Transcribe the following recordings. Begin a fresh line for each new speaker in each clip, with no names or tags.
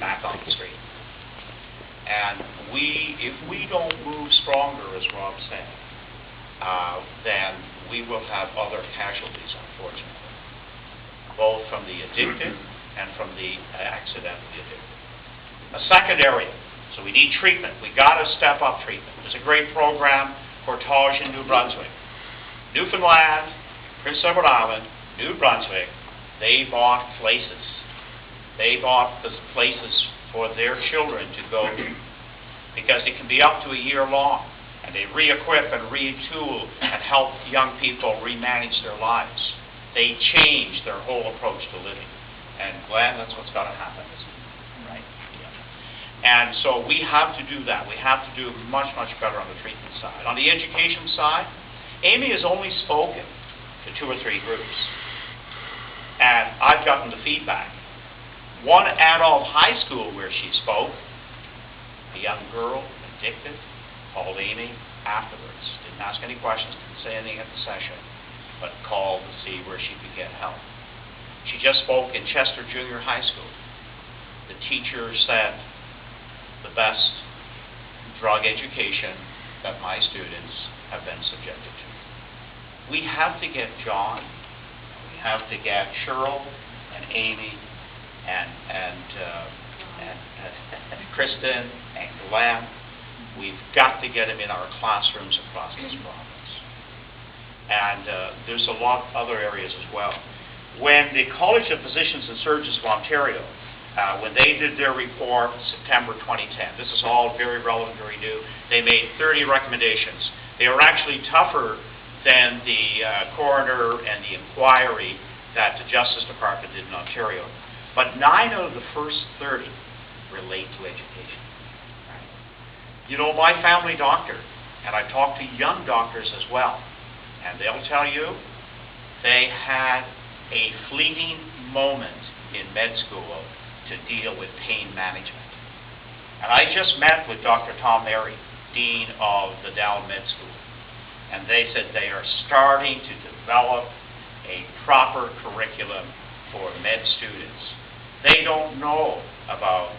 back on the street. And if we don't move stronger, as Rob said, then we will have other casualties, unfortunately, both from the addicted and from the accidentally addicted. A second area, so we need treatment. We got to step up treatment. There's a great program, Portage in New Brunswick. Newfoundland, Prince Edward Island, New Brunswick, they bought places. They bought the places for their children to go to, because it can be up to a year long, and they re-equip and retool and help young people remanage their lives. They change their whole approach to living. And Glenn, that's what's got to happen, isn't it? Right? Yeah. And so we have to do that. We have to do much, much better on the treatment side. On the education side, Amy has only spoken to 2 or 3 groups. And I've gotten the feedback. One adult high school where she spoke, a young girl, addicted, called Amy afterwards. Didn't ask any questions, didn't say anything at the session, but called to see where she could get help. She just spoke in Chester Junior High School. The teacher said, the best drug education that my students have been subjected to. We have to get John, we have to get Cheryl and Amy and Kristen and Glenn. We've got to get them in our classrooms across this province. And there's a lot of other areas as well. When the College of Physicians and Surgeons of Ontario, when they did their report September 2010, this is all very relevant, very new, they made 30 recommendations. They were actually tougher than the coroner and the inquiry that the Justice Department did in Ontario. But 9 out of the first 30 relate to education. Right? You know, my family doctor, and I talked to young doctors as well, and they'll tell you they had a fleeting moment in med school to deal with pain management. And I just met with Dr. Tom Mary, Dean of the Dow Med School, and they said they are starting to develop a proper curriculum for med students. They don't know about,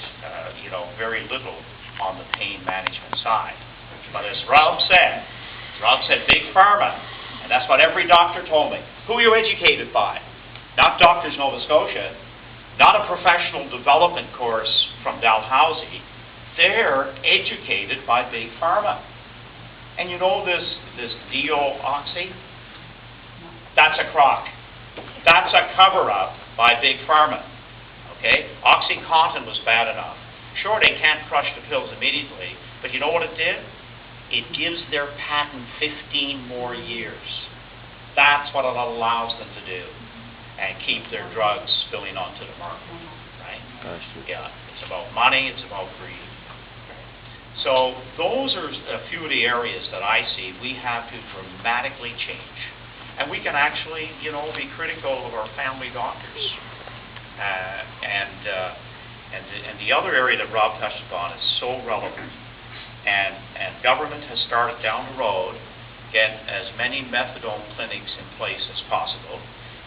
very little on the pain management side. But as Rob said big pharma, and that's what every doctor told me. Who are you educated by? Not Doctors Nova Scotia, not a professional development course from Dalhousie. They're educated by big pharma. And you know this Deoxy? That's a crock. That's a cover-up by big pharma. Okay? OxyContin was bad enough. Sure, they can't crush the pills immediately, but you know what it did? It gives their patent 15 more years. That's what it allows them to do, and keep their drugs spilling onto the market, right? Yeah, it's about money, it's about greed. So those are a few of the areas that I see we have to dramatically change. And we can actually, be critical of our family doctors. And the other area that Rob touched upon is so relevant. And government has started down the road, get as many methadone clinics in place as possible.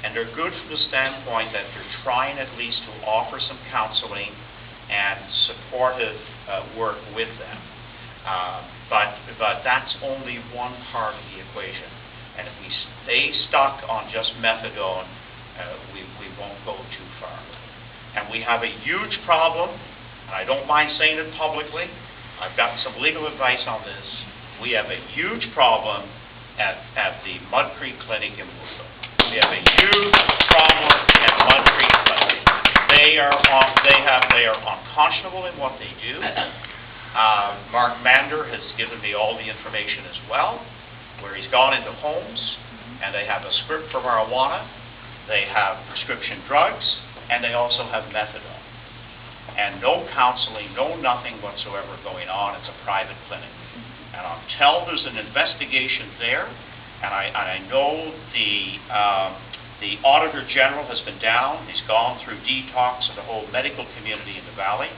And they're good from the standpoint that they're trying at least to offer some counseling and supportive work with them. But that's only one part of the equation. And if we stay stuck on just methadone, we won't go too far. And we have a huge problem, and I don't mind saying it publicly. I've gotten some legal advice on this. We have a huge problem at the Mud Creek Clinic in Woodville. We have a huge problem at Mud Creek Clinic. They are unconscionable in what they do. Mark Mander has given me all the information as well, where he's gone into homes, and they have a script for marijuana, they have prescription drugs, and they also have methadone. And no counseling, no nothing whatsoever going on. It's a private clinic. And until there's an investigation there, and I know the Auditor General has been down, he's gone through detox of the whole medical community in the Valley,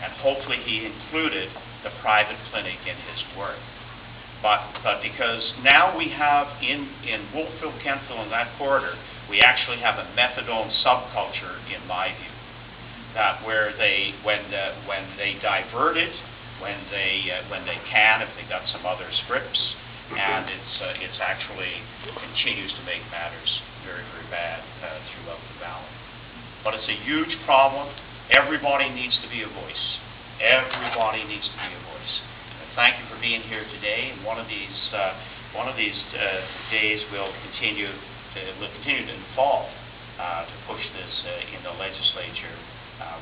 and hopefully he included the private clinic in his work. But because now we have in Wolfville, Kentville, in that corridor, we actually have a methadone subculture, in my view. that where they, when they divert it, when they can, if they got some other scripts, and it's actually continues to make matters very, very bad throughout the valley. But it's a huge problem. Everybody needs to be a voice. Everybody needs to be a voice. And thank you for being here today. And one of these days we'll continue to involve to push this in the legislature.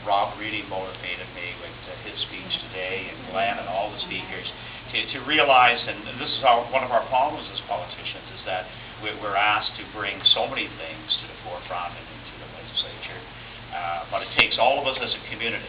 Rob really motivated me with his speech today, and Glenn and all the speakers to realize, and this is one of our problems as politicians, is that we're asked to bring so many things to the forefront and into the legislature, but it takes all of us as a community